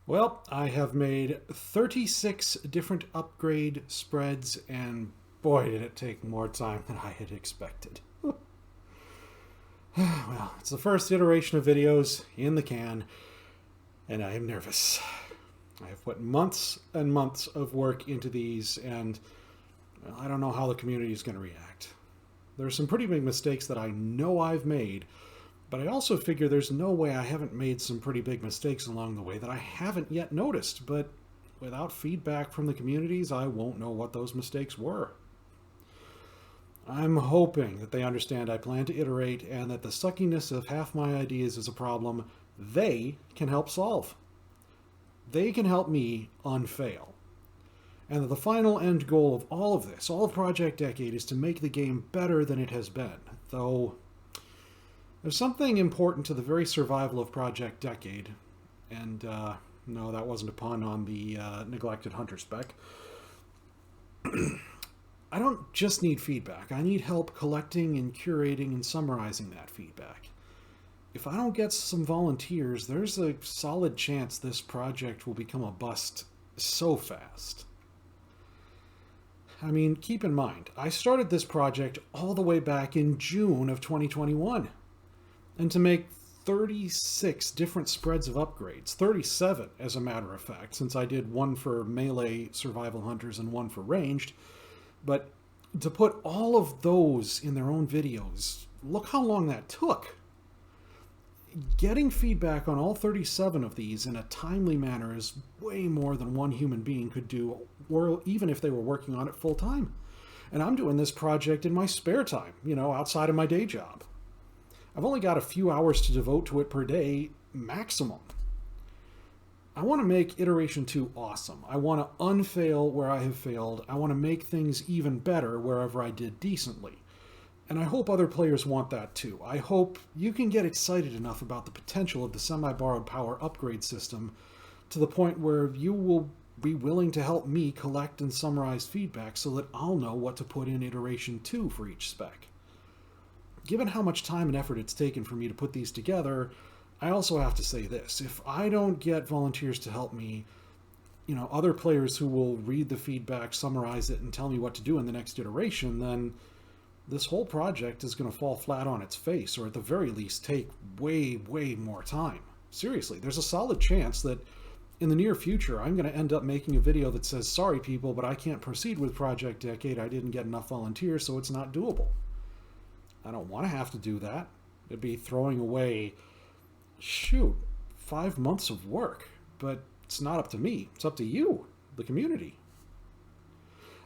Well, I have made 36 different upgrade spreads, and boy, did it take more time than I had expected. Well, it's the first iteration of videos in the can, and I am nervous. I have put months and months of work into these, and well, I don't know how the community is going to react. There are some pretty big mistakes that I know I've made, but I also figure there's no way I haven't made some pretty big mistakes along the way that I haven't yet noticed. But without feedback from the communities, I won't know what those mistakes were. I'm hoping that they understand I plan to iterate and that the suckiness of half my ideas is a problem they can help solve. They can help me unfail. And that the final end goal of all of this, all of Project Decade, is to make the game better than it has been. Though there's something important to the very survival of Project Decade. And no, that wasn't a pun on the neglected hunter spec. I don't just need feedback. I need help collecting and curating and summarizing that feedback. If I don't get some volunteers, there's a solid chance this project will become a bust so fast. I mean, keep in mind, I started this project all the way back in June of 2021. And to make 36 different spreads of upgrades, 37 as a matter of fact, since I did one for melee survival hunters and one for ranged, but to put all of those in their own videos, look how long that took. Getting feedback on all 37 of these in a timely manner is way more than one human being could do, or even if they were working on it full time. And I'm doing this project in my spare time, outside of my day job. I've only got a few hours to devote to it per day, maximum. I want to make Iteration 2 awesome. I want to unfail where I have failed. I want to make things even better wherever I did decently. And I hope other players want that too. I hope you can get excited enough about the potential of the semi-borrowed power upgrade system to the point where you will be willing to help me collect and summarize feedback so that I'll know what to put in Iteration 2 for each spec. Given how much time and effort it's taken for me to put these together, I also have to say this. If I don't get volunteers to help me, other players who will read the feedback, summarize it, and tell me what to do in the next iteration, then this whole project is going to fall flat on its face, or at the very least take way, way more time. Seriously, there's a solid chance that in the near future, I'm going to end up making a video that says, sorry people, but I can't proceed with Project Decade. I didn't get enough volunteers, so it's not doable. I don't want to have to do that. It'd be throwing away, 5 months of work. But it's not up to me. It's up to you, the community.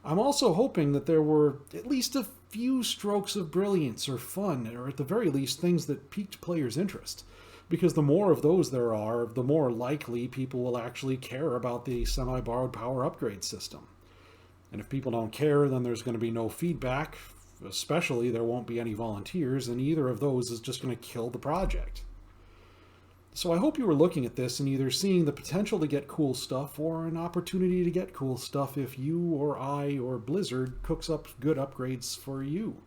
I'm also hoping that there were at least a few strokes of brilliance or fun, or at the very least things that piqued players' interest. Because the more of those there are, the more likely people will actually care about the semi-borrowed power upgrade system. And if people don't care, then there's going to be no feedback. Especially, there won't be any volunteers, and either of those is just going to kill the project. So I hope you were looking at this and either seeing the potential to get cool stuff or an opportunity to get cool stuff if you or I or Blizzard cooks up good upgrades for you.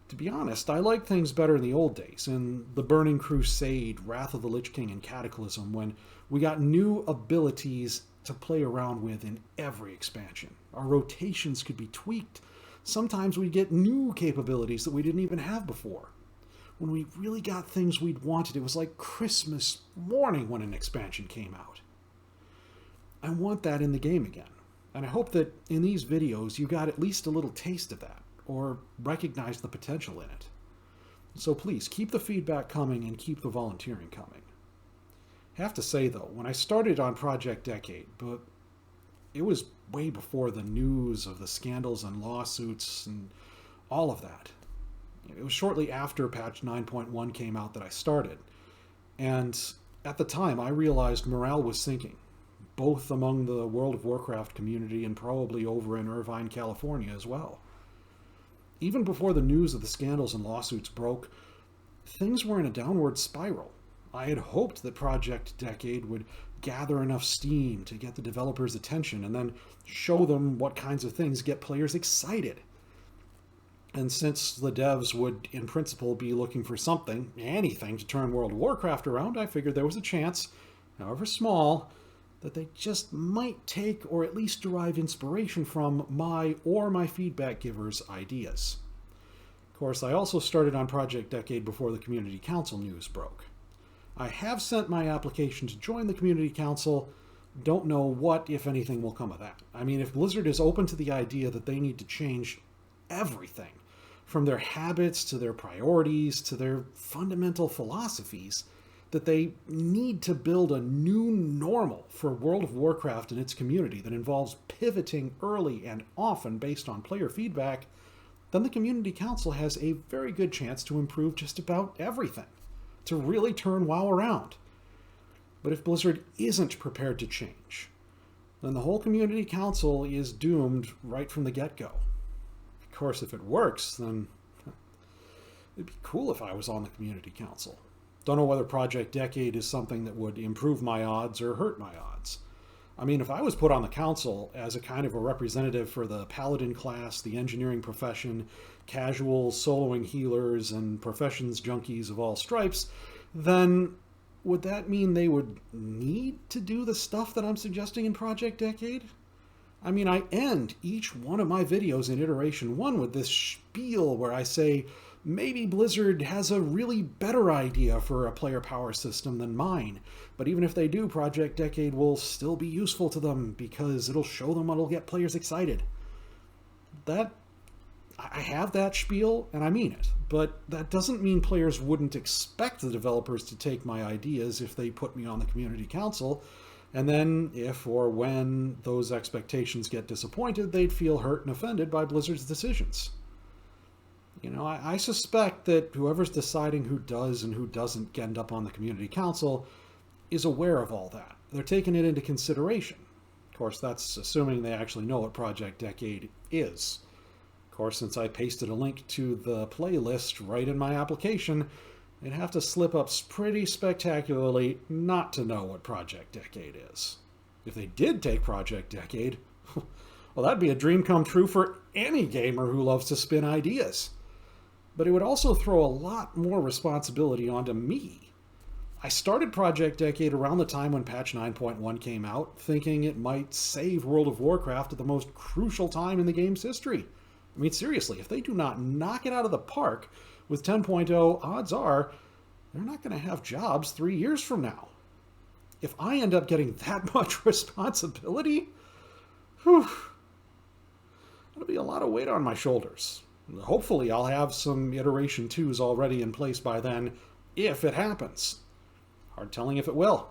To be honest, I like things better in the old days, in the Burning Crusade, Wrath of the Lich King, and Cataclysm, when we got new abilities to play around with in every expansion. Our rotations could be tweaked. Sometimes we'd get new capabilities that we didn't even have before. When we really got things we'd wanted, it was like Christmas morning when an expansion came out. I want that in the game again. And I hope that in these videos you got at least a little taste of that, or recognize the potential in it. So please, keep the feedback coming and keep the volunteering coming. I have to say though, when I started on Project Decade, but it was way before the news of the scandals and lawsuits and all of that. It was shortly after patch 9.1 came out that I started. And at the time, I realized morale was sinking, both among the World of Warcraft community and probably over in Irvine, California as well. Even before the news of the scandals and lawsuits broke, things were in a downward spiral. I had hoped that Project Decade would gather enough steam to get the developers' attention and then show them what kinds of things get players excited. And since the devs would, in principle, be looking for something, anything, to turn World of Warcraft around, I figured there was a chance, however small, that they just might take or at least derive inspiration from my or my feedback givers' ideas. Of course, I also started on Project Decade before the Community Council news broke. I have sent my application to join the Community Council. Don't know what, if anything, will come of that. I mean, if Blizzard is open to the idea that they need to change everything, from their habits to their priorities to their fundamental philosophies, that they need to build a new normal for World of Warcraft and its community that involves pivoting early and often based on player feedback, then the Community Council has a very good chance to improve just about everything, to really turn WoW around. But if Blizzard isn't prepared to change, then the whole Community Council is doomed right from the get-go. Of course, if it works, then it'd be cool if I was on the Community Council. Don't know whether Project Decade is something that would improve my odds or hurt my odds. I mean, if I was put on the council as a kind of a representative for the paladin class, the engineering profession, casual soloing healers, and professions junkies of all stripes, then would that mean they would need to do the stuff that I'm suggesting in Project Decade? I mean, I end each one of my videos in Iteration 1 with this spiel where I say, maybe Blizzard has a really better idea for a player power system than mine, but even if they do, Project Decade will still be useful to them because it'll show them what'll get players excited. I have that spiel, and I mean it, but that doesn't mean players wouldn't expect the developers to take my ideas if they put me on the Community Council, and then if or when those expectations get disappointed, they'd feel hurt and offended by Blizzard's decisions. You know, I suspect that whoever's deciding who does and who doesn't end up on the Community Council is aware of all that. They're taking it into consideration. Of course, that's assuming they actually know what Project Decade is. Of course, since I pasted a link to the playlist right in my application, they'd have to slip up pretty spectacularly not to know what Project Decade is. If they did take Project Decade, well, that'd be a dream come true for any gamer who loves to spin ideas. But it would also throw a lot more responsibility onto me. I started Project Decade around the time when patch 9.1 came out, thinking it might save World of Warcraft at the most crucial time in the game's history. I mean, seriously, if they do not knock it out of the park with 10.0, odds are they're not going to have jobs 3 years from now. If I end up getting that much responsibility, that'll be a lot of weight on my shoulders. Hopefully I'll have some Iteration 2s already in place by then, if it happens. Hard telling if it will.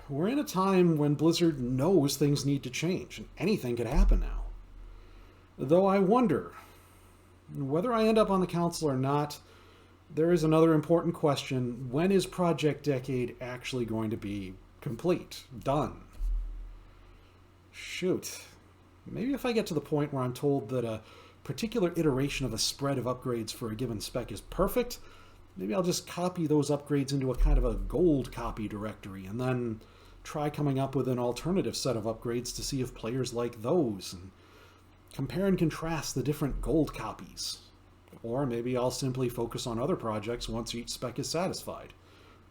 We're in a time when Blizzard knows things need to change, and anything could happen now. Though I wonder, whether I end up on the council or not, there is another important question. When is Project Decade actually going to be complete? Done? Shoot. Maybe if I get to the point where I'm told that a particular iteration of a spread of upgrades for a given spec is perfect, maybe I'll just copy those upgrades into a kind of a gold copy directory and then try coming up with an alternative set of upgrades to see if players like those and compare and contrast the different gold copies. Or maybe I'll simply focus on other projects once each spec is satisfied.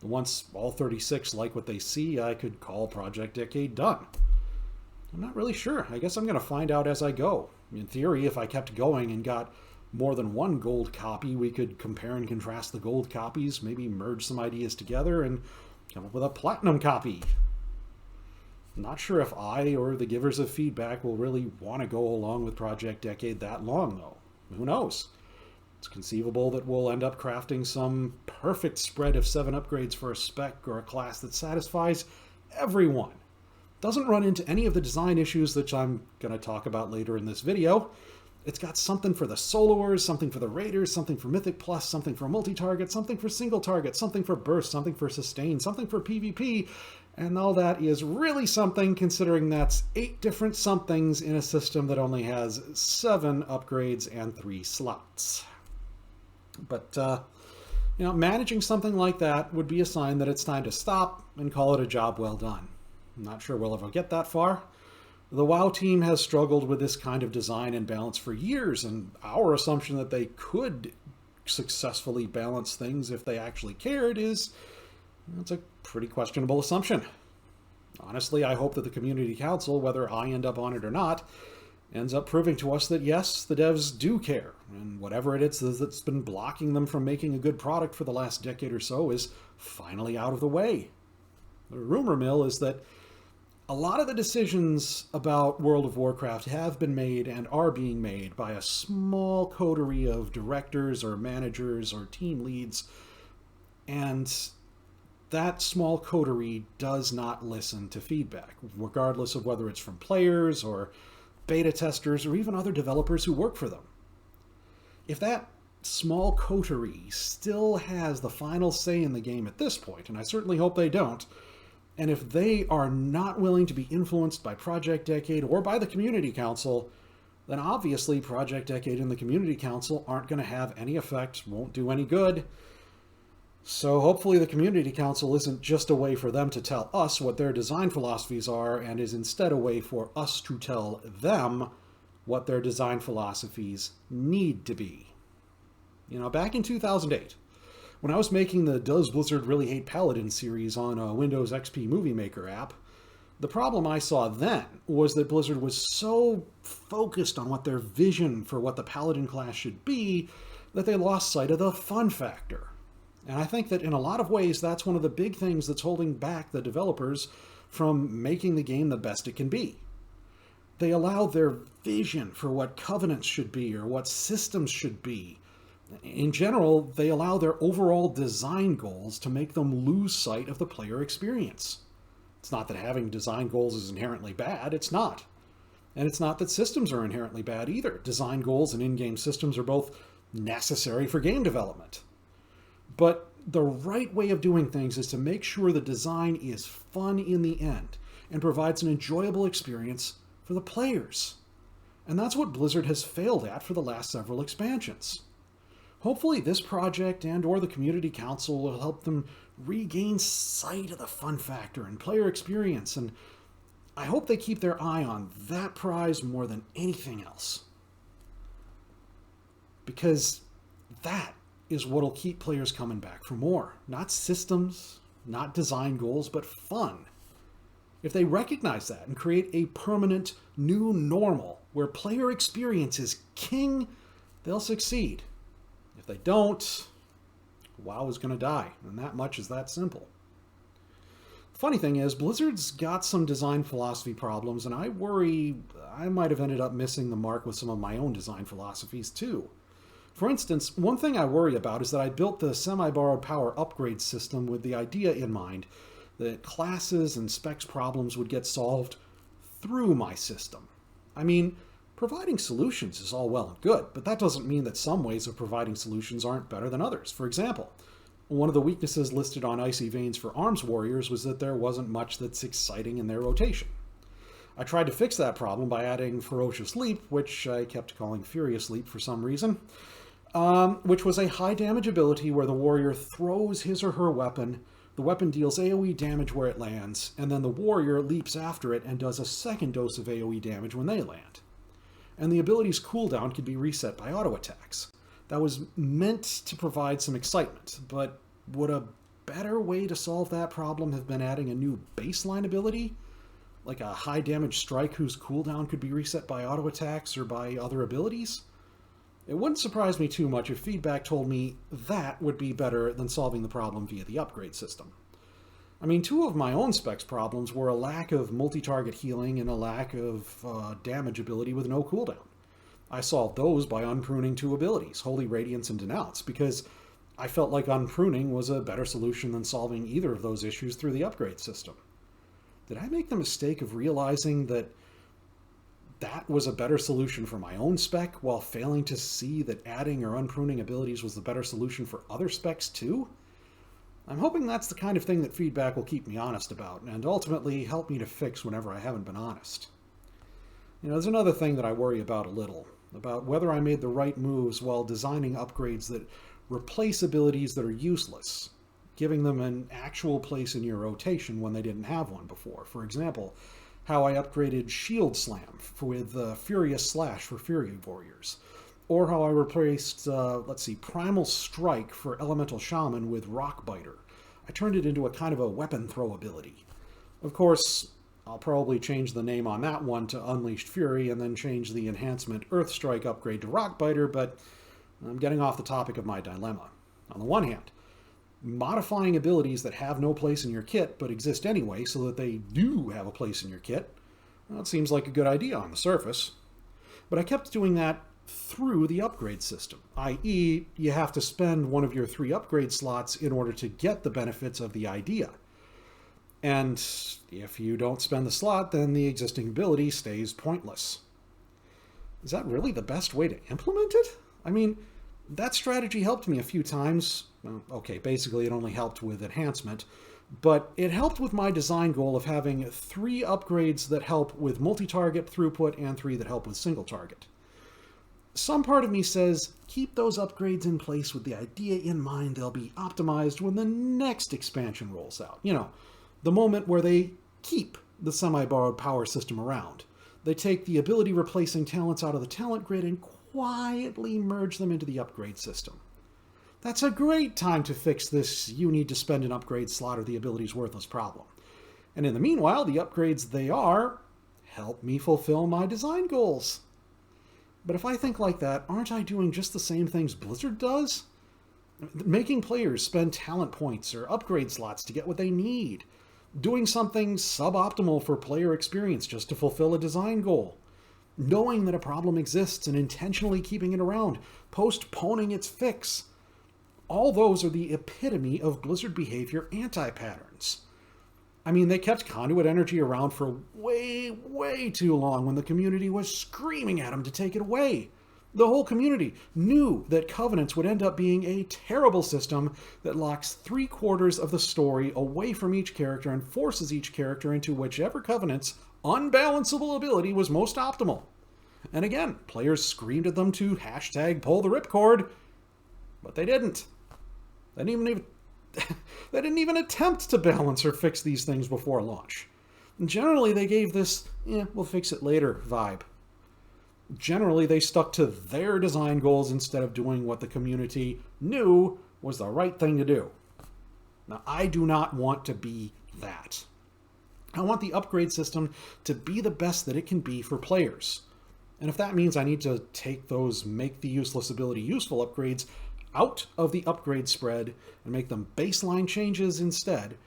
Once all 36 like what they see, I could call Project Decade done. I'm not really sure. I guess I'm going to find out as I go. In theory, if I kept going and got more than one gold copy, we could compare and contrast the gold copies, maybe merge some ideas together and come up with a platinum copy. I'm not sure if I or the givers of feedback will really want to go along with Project Decade that long, though. Who knows? It's conceivable that we'll end up crafting some perfect spread of 7 upgrades for a spec or a class that satisfies everyone. Doesn't run into any of the design issues that I'm going to talk about later in this video. It's got something for the soloers, something for the raiders, something for Mythic Plus, something for multi-target, something for single target, something for burst, something for sustain, something for PvP, and all that is really something considering that's 8 different somethings in a system that only has 7 upgrades and 3 slots. But, managing something like that would be a sign that it's time to stop and call it a job well done. I'm not sure we'll ever get that far. The WoW team has struggled with this kind of design and balance for years, and our assumption that they could successfully balance things if they actually cared it's a pretty questionable assumption. Honestly, I hope that the Community Council, whether I end up on it or not, ends up proving to us that yes, the devs do care, and whatever it is that's been blocking them from making a good product for the last decade or so is finally out of the way. The rumor mill is that a lot of the decisions about World of Warcraft have been made and are being made by a small coterie of directors or managers or team leads, and that small coterie does not listen to feedback, regardless of whether it's from players or beta testers or even other developers who work for them. If that small coterie still has the final say in the game at this point, and I certainly hope they don't, and if they are not willing to be influenced by Project Decade or by the Community Council, then obviously Project Decade and the Community Council aren't going to have any effect, won't do any good. So hopefully the Community Council isn't just a way for them to tell us what their design philosophies are, and is instead a way for us to tell them what their design philosophies need to be. You know, back in 2008, when I was making the Does Blizzard Really Hate Paladins series on a Windows XP Movie Maker app, the problem I saw then was that Blizzard was so focused on what their vision for what the Paladin class should be that they lost sight of the fun factor. And I think that in a lot of ways, that's one of the big things that's holding back the developers from making the game the best it can be. They allow their vision for what covenants should be or what systems should be. In general, they allow their overall design goals to make them lose sight of the player experience. It's not that having design goals is inherently bad, it's not. And it's not that systems are inherently bad either. Design goals and in-game systems are both necessary for game development. But the right way of doing things is to make sure the design is fun in the end and provides an enjoyable experience for the players. And that's what Blizzard has failed at for the last several expansions. Hopefully this project and or the Community Council will help them regain sight of the fun factor and player experience, and I hope they keep their eye on that prize more than anything else. Because that is what'll keep players coming back for more. Not systems, not design goals, but fun. If they recognize that and create a permanent new normal where player experience is king, they'll succeed. If they don't, WoW is going to die, and that much is that simple. The funny thing is, Blizzard's got some design philosophy problems, and I worry I might have ended up missing the mark with some of my own design philosophies too. For instance, one thing I worry about is that I built the semi-borrowed power upgrade system with the idea in mind that classes and specs problems would get solved through my system. I mean, providing solutions is all well and good, but that doesn't mean that some ways of providing solutions aren't better than others. For example, one of the weaknesses listed on Icy Veins for Arms Warriors was that there wasn't much that's exciting in their rotation. I tried to fix that problem by adding Ferocious Leap, which I kept calling Furious Leap for some reason, which was a high damage ability where the warrior throws his or her weapon, the weapon deals AoE damage where it lands, and then the warrior leaps after it and does a second dose of AoE damage when they land. And the ability's cooldown could be reset by auto attacks. That was meant to provide some excitement, but would a better way to solve that problem have been adding a new baseline ability? Like a high damage strike whose cooldown could be reset by auto attacks or by other abilities? It wouldn't surprise me too much if feedback told me that would be better than solving the problem via the upgrade system. I mean, two of my own specs problems were a lack of multi-target healing and a lack of damage ability with no cooldown. I solved those by unpruning two abilities, Holy Radiance and Denounce, because I felt like unpruning was a better solution than solving either of those issues through the upgrade system. Did I make the mistake of realizing that that was a better solution for my own spec while failing to see that adding or unpruning abilities was the better solution for other specs too? I'm hoping that's the kind of thing that feedback will keep me honest about, and ultimately help me to fix whenever I haven't been honest. You know, there's another thing that I worry about a little, about whether I made the right moves while designing upgrades that replace abilities that are useless, giving them an actual place in your rotation when they didn't have one before. For example, how I upgraded Shield Slam with Furious Slash for Fury Warriors, or how I replaced, Primal Strike for Elemental Shaman with Rock Biter. I turned it into a kind of a weapon throw ability. Of course, I'll probably change the name on that one to Unleashed Fury and then change the enhancement Earthstrike upgrade to Rockbiter, but I'm getting off the topic of my dilemma. On the one hand, modifying abilities that have no place in your kit but exist anyway so that they do have a place in your kit, well, it seems like a good idea on the surface. But I kept doing that through the upgrade system, i.e., you have to spend one of your 3 upgrade slots in order to get the benefits of the idea. And if you don't spend the slot, then the existing ability stays pointless. Is that really the best way to implement it? I mean, that strategy helped me a few times. Well, okay, basically it only helped with enhancement, but it helped with my design goal of having 3 upgrades that help with multi-target throughput and 3 that help with single target. Some part of me says, keep those upgrades in place with the idea in mind they'll be optimized when the next expansion rolls out. You know, the moment where they keep the semi-borrowed power system around. They take the ability replacing talents out of the talent grid and quietly merge them into the upgrade system. That's a great time to fix this you need to spend an upgrade slot or the ability's worthless problem. And in the meanwhile, the upgrades they are help me fulfill my design goals. But if I think like that, aren't I doing just the same things Blizzard does? Making players spend talent points or upgrade slots to get what they need. Doing something suboptimal for player experience just to fulfill a design goal. Knowing that a problem exists and intentionally keeping it around, postponing its fix. All those are the epitome of Blizzard behavior anti-patterns. I mean, they kept Conduit Energy around for way too long when the community was screaming at them to take it away. The whole community knew that Covenants would end up being a terrible system that locks 3/4 of the story away from each character and forces each character into whichever Covenant's unbalanceable ability was most optimal. And again, players screamed at them to #pull the ripcord, but they didn't. They didn't even attempt to balance or fix these things before launch. And generally, they gave this, we'll fix it later vibe. Generally, they stuck to their design goals instead of doing what the community knew was the right thing to do. Now, I do not want to be that. I want the upgrade system to be the best that it can be for players. And if that means I need to take those make the useless ability useful upgrades out of the upgrade spread and make them baseline changes instead,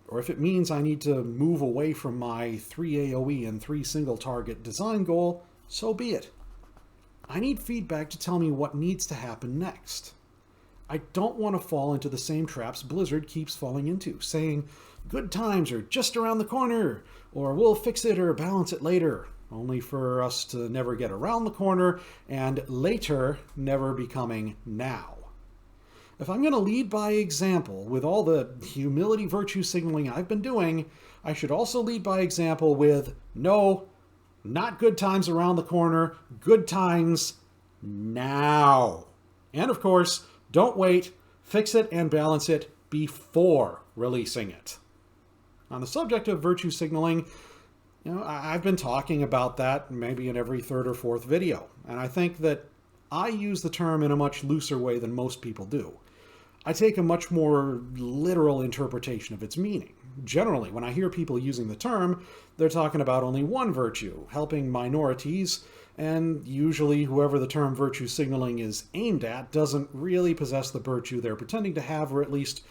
or if it means I need to move away from my 3 AoE and 3 single target design goal, so be it. I need feedback to tell me what needs to happen next. I don't want to fall into the same traps Blizzard keeps falling into, saying, good times are just around the corner, or we'll fix it or balance it later, only for us to never get around the corner and later never becoming now. If I'm going to lead by example with all the humility virtue signaling I've been doing, I should also lead by example with, no, not good times around the corner, good times now. And of course, don't wait, fix it and balance it before releasing it. On the subject of virtue signaling, I've been talking about that maybe in every 3rd or 4th video, and I think that I use the term in a much looser way than most people do. I take a much more literal interpretation of its meaning. Generally, when I hear people using the term, they're talking about only one virtue, helping minorities, and usually whoever the term virtue signaling is aimed at doesn't really possess the virtue they're pretending to have, or at least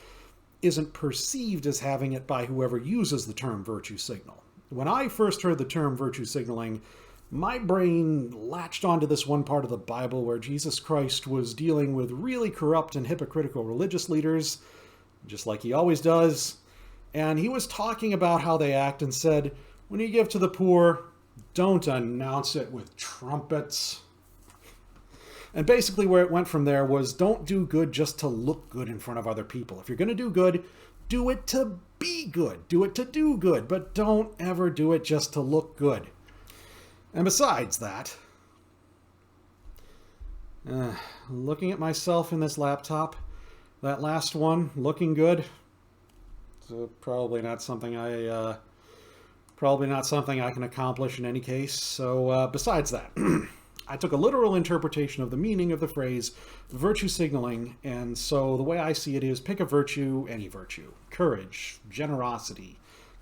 isn't perceived as having it by whoever uses the term virtue signal. When I first heard the term virtue signaling, my brain latched onto this one part of the Bible where Jesus Christ was dealing with really corrupt and hypocritical religious leaders, just like he always does, and he was talking about how they act and said, when you give to the poor, don't announce it with trumpets. And basically where it went from there was, don't do good just to look good in front of other people. If you're going to do good, do it to be good. Do it to do good, but don't ever do it just to look good. And besides that, looking at myself in this laptop, that last one, looking good, so probably not something I can accomplish in any case. So besides that, I took a literal interpretation of the meaning of the phrase virtue signaling, and so the way I see it is pick a virtue, any virtue. Courage, generosity,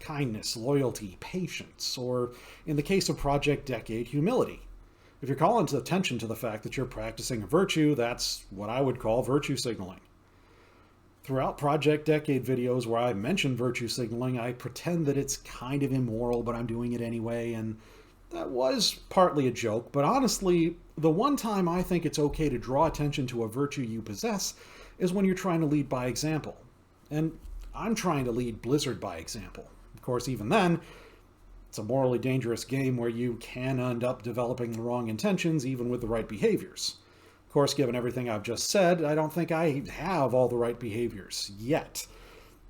kindness, loyalty, patience, or in the case of Project Decade, humility. If you're calling attention to the fact that you're practicing a virtue, that's what I would call virtue signaling. Throughout Project Decade videos where I mention virtue signaling, I pretend that it's kind of immoral, but I'm doing it anyway, and that was partly a joke, but honestly, the one time I think it's okay to draw attention to a virtue you possess is when you're trying to lead by example. And I'm trying to lead Blizzard by example. Of course, even then, it's a morally dangerous game where you can end up developing the wrong intentions even with the right behaviors. Of course, given everything I've just said, I don't think I have all the right behaviors yet,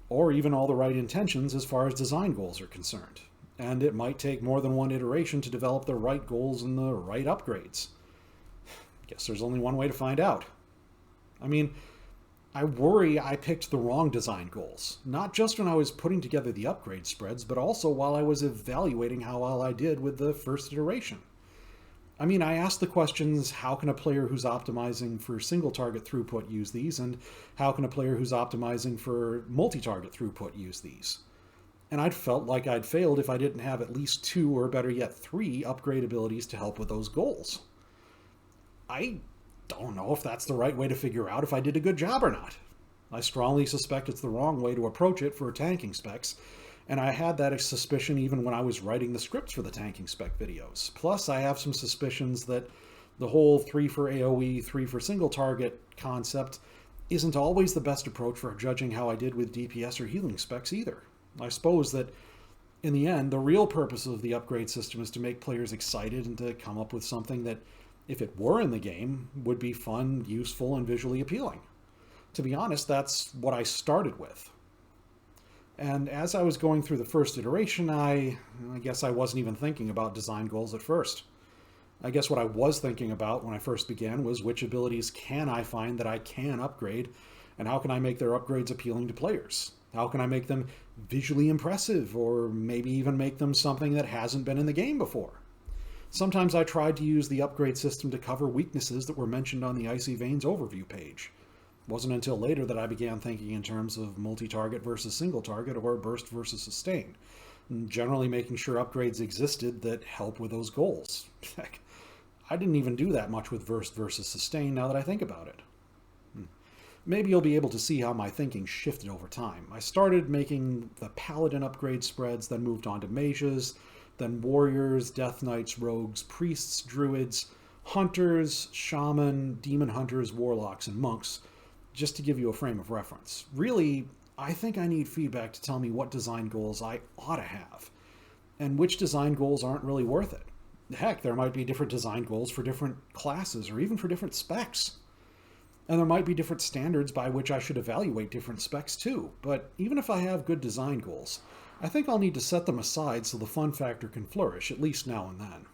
or even all the right intentions as far as design goals are concerned. And it might take more than one iteration to develop the right goals and the right upgrades. Guess there's only one way to find out. I mean, I worry I picked the wrong design goals, not just when I was putting together the upgrade spreads, but also while I was evaluating how well I did with the first iteration. I mean, I asked the questions, how can a player who's optimizing for single target throughput use these, and how can a player who's optimizing for multi-target throughput use these? And I'd felt like I'd failed if I didn't have at least 2, or better yet 3, upgrade abilities to help with those goals. I don't know if that's the right way to figure out if I did a good job or not. I strongly suspect it's the wrong way to approach it for tanking specs, and I had that suspicion even when I was writing the scripts for the tanking spec videos. Plus, I have some suspicions that the whole 3 for AoE, 3 for single target concept isn't always the best approach for judging how I did with DPS or healing specs either. I suppose that in the end, the real purpose of the upgrade system is to make players excited and to come up with something that, if it were in the game, would be fun, useful, and visually appealing. To be honest, that's what I started with. And as I was going through the first iteration, I guess I wasn't even thinking about design goals at first. I guess what I was thinking about when I first began was which abilities can I find that I can upgrade, and how can I make their upgrades appealing to players? How can I make them visually impressive, or maybe even make them something that hasn't been in the game before? Sometimes I tried to use the upgrade system to cover weaknesses that were mentioned on the Icy Veins overview page. It wasn't until later that I began thinking in terms of multi-target versus single target, or burst versus sustain, and generally making sure upgrades existed that help with those goals. Heck, I didn't even do that much with burst versus sustain now that I think about it. Maybe you'll be able to see how my thinking shifted over time. I started making the paladin upgrade spreads, then moved on to mages, then warriors, death knights, rogues, priests, druids, hunters, shaman, demon hunters, warlocks, and monks, just to give you a frame of reference. Really, I think I need feedback to tell me what design goals I ought to have, and which design goals aren't really worth it. Heck, there might be different design goals for different classes, or even for different specs. And there might be different standards by which I should evaluate different specs too. But even if I have good design goals, I think I'll need to set them aside so the fun factor can flourish, at least now and then.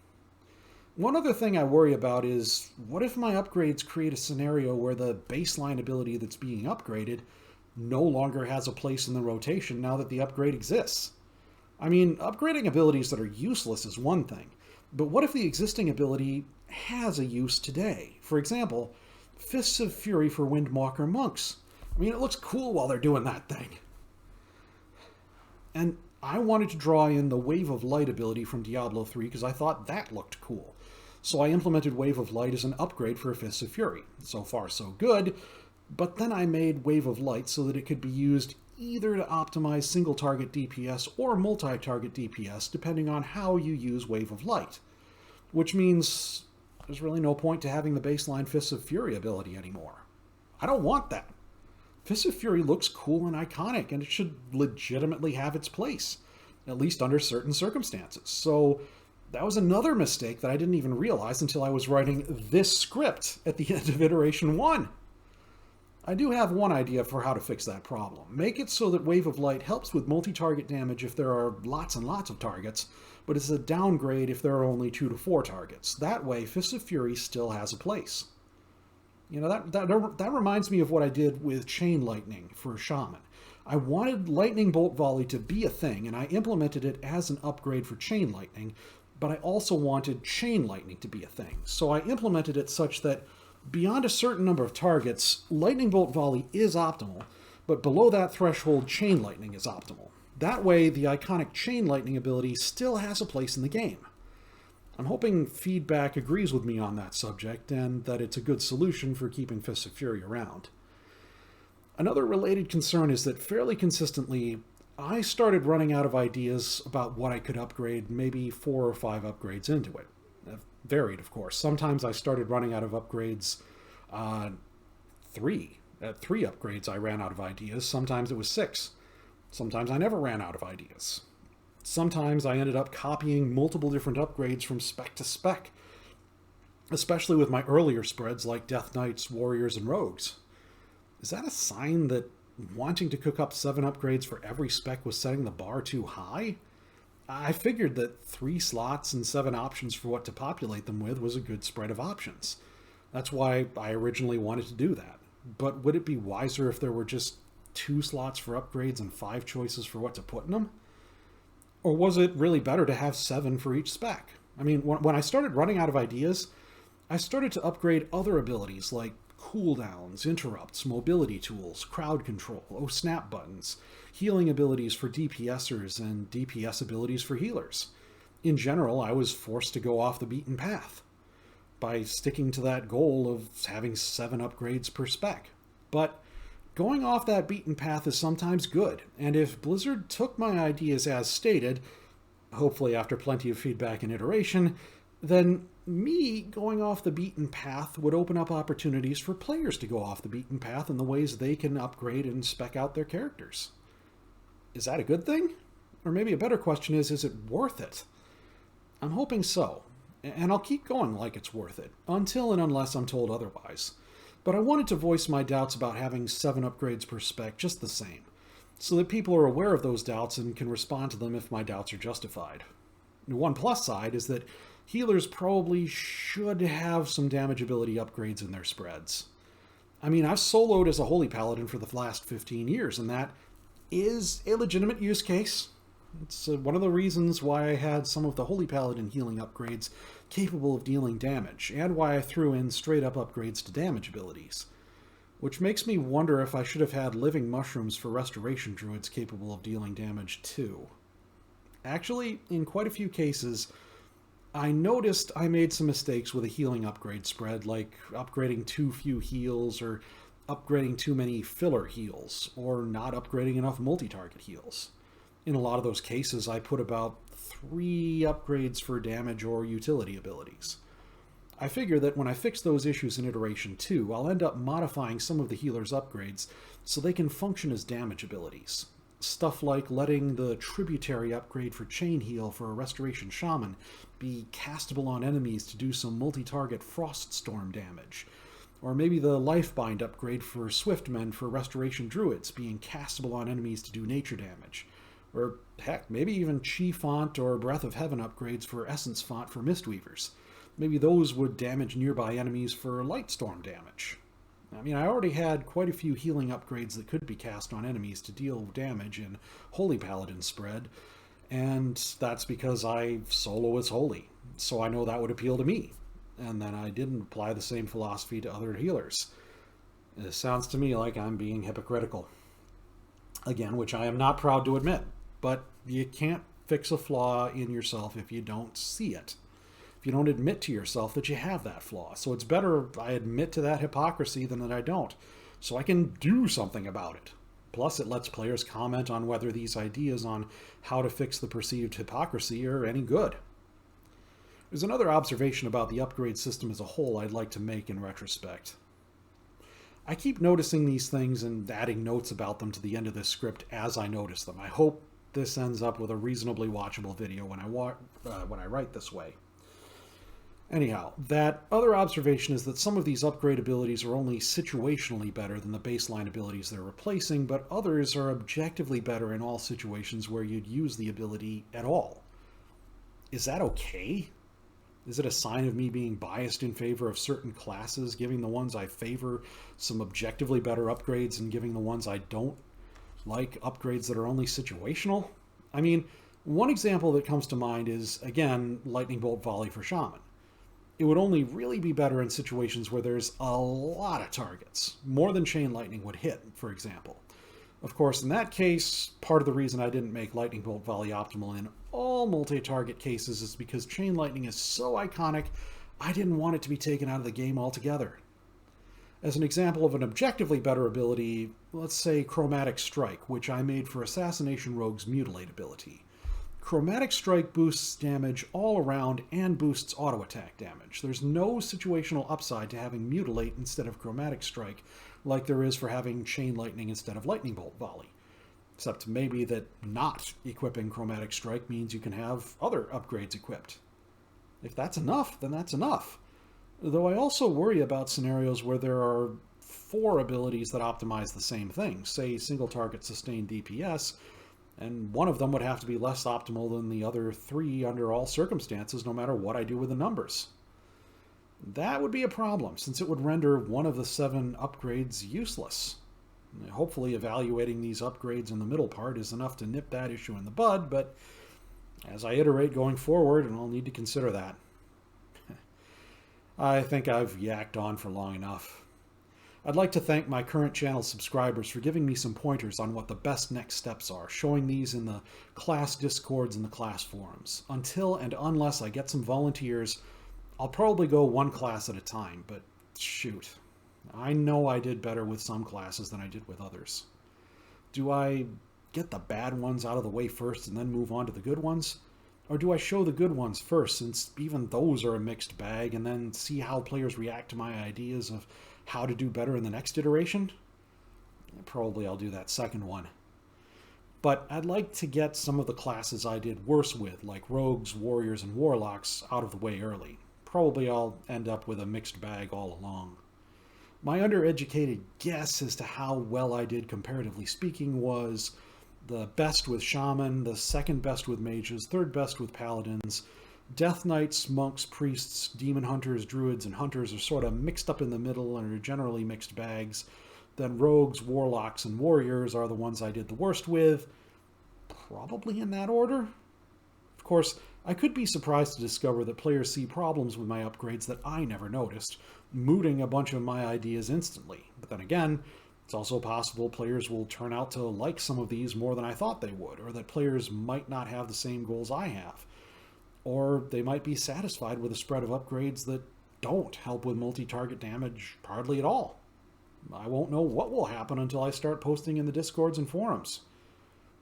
One other thing I worry about is, what if my upgrades create a scenario where the baseline ability that's being upgraded no longer has a place in the rotation now that the upgrade exists? I mean, upgrading abilities that are useless is one thing, but what if the existing ability has a use today? For example, Fists of Fury for Windwalker monks. I mean, it looks cool while they're doing that thing. And I wanted to draw in the Wave of Light ability from Diablo 3 because I thought that looked cool. So I implemented Wave of Light as an upgrade for Fists of Fury. So far, so good. But then I made Wave of Light so that it could be used either to optimize single target DPS or multi-target DPS, depending on how you use Wave of Light. Which means there's really no point to having the baseline Fists of Fury ability anymore. I don't want that. Fists of Fury looks cool and iconic, and it should legitimately have its place, at least under certain circumstances. So that was another mistake that I didn't even realize until I was writing this script at the end of iteration 1. I do have one idea for how to fix that problem. Make it so that Wave of Light helps with multi-target damage if there are lots and lots of targets, but it's a downgrade if there are only 2 to 4 targets. That way, Fists of Fury still has a place. You know, that reminds me of what I did with Chain Lightning for Shaman. I wanted Lightning Bolt Volley to be a thing, and I implemented it as an upgrade for Chain Lightning, but I also wanted Chain Lightning to be a thing. So I implemented it such that beyond a certain number of targets, Lightning Bolt Volley is optimal, but below that threshold, Chain Lightning is optimal. That way, the iconic Chain Lightning ability still has a place in the game. I'm hoping feedback agrees with me on that subject, and that it's a good solution for keeping Fists of Fury around. Another related concern is that fairly consistently, I started running out of ideas about what I could upgrade maybe 4 or 5 upgrades into it. Varied, of course. Sometimes I started running out of upgrades 3. At 3 upgrades I ran out of ideas. Sometimes it was 6. Sometimes I never ran out of ideas. Sometimes I ended up copying multiple different upgrades from spec to spec, especially with my earlier spreads like Death Knights, Warriors, and Rogues. Is that a sign that wanting to cook up 7 upgrades for every spec was setting the bar too high? I figured that 3 slots and 7 options for what to populate them with was a good spread of options. That's why I originally wanted to do that. But would it be wiser if there were just 2 slots for upgrades and 5 choices for what to put in them? Or was it really better to have 7 for each spec? I mean, when I started running out of ideas, I started to upgrade other abilities like cooldowns, interrupts, mobility tools, crowd control, snap buttons, healing abilities for DPSers, and DPS abilities for healers. In general, I was forced to go off the beaten path by sticking to that goal of having 7 upgrades per spec. But going off that beaten path is sometimes good, and if Blizzard took my ideas as stated, hopefully after plenty of feedback and iteration, then me going off the beaten path would open up opportunities for players to go off the beaten path in the ways they can upgrade and spec out their characters. Is that a good thing? Or maybe a better question is it worth it? I'm hoping so, and I'll keep going like it's worth it, until and unless I'm told otherwise. But I wanted to voice my doubts about having 7 upgrades per spec just the same, so that people are aware of those doubts and can respond to them if my doubts are justified. One plus side is that healers probably should have some damage ability upgrades in their spreads. I mean, I've soloed as a Holy Paladin for the last 15 years, and that is a legitimate use case. It's one of the reasons why I had some of the Holy Paladin healing upgrades capable of dealing damage, and why I threw in straight-up upgrades to damage abilities. Which makes me wonder if I should have had living mushrooms for restoration druids capable of dealing damage too. Actually, in quite a few cases, I noticed I made some mistakes with a healing upgrade spread, like upgrading too few heals, or upgrading too many filler heals, or not upgrading enough multi-target heals. In a lot of those cases, I put about 3 upgrades for damage or utility abilities. I figure that when I fix those issues in Iteration 2, I'll end up modifying some of the healer's upgrades so they can function as damage abilities. Stuff like letting the Tributary upgrade for Chain Heal for a Restoration Shaman be castable on enemies to do some multi-target Frost Storm damage. Or maybe the Lifebind upgrade for Swiftmen for Restoration Druids being castable on enemies to do nature damage. Or heck, maybe even Chi Font or Breath of Heaven upgrades for Essence Font for Mistweavers. Maybe those would damage nearby enemies for Lightstorm damage. I mean, I already had quite a few healing upgrades that could be cast on enemies to deal damage in Holy Paladin spread, and that's because I solo as Holy, so I know that would appeal to me. And then I didn't apply the same philosophy to other healers. It sounds to me like I'm being hypocritical. Again, which I am not proud to admit, but you can't fix a flaw in yourself if you don't see it. If you don't admit to yourself that you have that flaw. So it's better I admit to that hypocrisy than that I don't, so I can do something about it. Plus, it lets players comment on whether these ideas on how to fix the perceived hypocrisy are any good. There's another observation about the upgrade system as a whole I'd like to make in retrospect. I keep noticing these things and adding notes about them to the end of this script as I notice them. I hope this ends up with a reasonably watchable video when I write this way. Anyhow, that other observation is that some of these upgrade abilities are only situationally better than the baseline abilities they're replacing, but others are objectively better in all situations where you'd use the ability at all. Is that okay? Is it a sign of me being biased in favor of certain classes, giving the ones I favor some objectively better upgrades and giving the ones I don't like upgrades that are only situational? I mean, one example that comes to mind is, again, Lightning Bolt Volley for Shaman. It would only really be better in situations where there's a lot of targets, more than Chain Lightning would hit, for example. Of course, in that case, part of the reason I didn't make lightning bolt volley optimal in all multi-target cases is because chain lightning is so iconic, I didn't want it to be taken out of the game altogether. As an example of an objectively better ability, let's say Chromatic Strike, which I made for Assassination Rogue's Mutilate ability. Chromatic Strike boosts damage all around and boosts auto attack damage. There's no situational upside to having Mutilate instead of Chromatic Strike, like there is for having Chain Lightning instead of Lightning Bolt Volley. Except maybe that not equipping Chromatic Strike means you can have other upgrades equipped. If that's enough, then that's enough. Though I also worry about scenarios where there are 4 abilities that optimize the same thing, say single target sustained DPS, and one of them would have to be less optimal than the other 3 under all circumstances, no matter what I do with the numbers. That would be a problem, since it would render one of the 7 upgrades useless. Hopefully evaluating these upgrades in the middle part is enough to nip that issue in the bud, but as I iterate going forward, I'll need to consider that. I think I've yacked on for long enough. I'd like to thank my current channel subscribers for giving me some pointers on what the best next steps are, showing these in the class discords and the class forums. Until and unless I get some volunteers, I'll probably go one class at a time, but shoot, I know I did better with some classes than I did with others. Do I get the bad ones out of the way first and then move on to the good ones? Or do I show the good ones first, since even those are a mixed bag, and then see how players react to my ideas of how to do better in the next iteration? Probably I'll do that second one. But I'd like to get some of the classes I did worse with, like rogues, warriors, and warlocks, out of the way early. Probably I'll end up with a mixed bag all along. My undereducated guess as to how well I did comparatively speaking was the best with shaman, the second best with mages, third best with paladins. Death knights, monks, priests, demon hunters, druids, and hunters are sort of mixed up in the middle and are generally mixed bags. Then rogues, warlocks, and warriors are the ones I did the worst with, probably in that order. Of course, I could be surprised to discover that players see problems with my upgrades that I never noticed, mooting a bunch of my ideas instantly. But then again, it's also possible players will turn out to like some of these more than I thought they would, or that players might not have the same goals I have. Or they might be satisfied with a spread of upgrades that don't help with multi-target damage hardly at all. I won't know what will happen until I start posting in the discords and forums.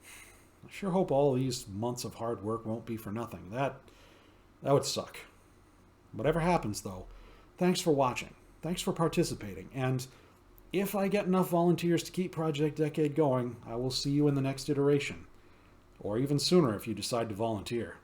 I sure hope all these months of hard work won't be for nothing. That would suck. Whatever happens, though, thanks for watching. Thanks for participating. And if I get enough volunteers to keep Project Decade going, I will see you in the next iteration. Or even sooner if you decide to volunteer.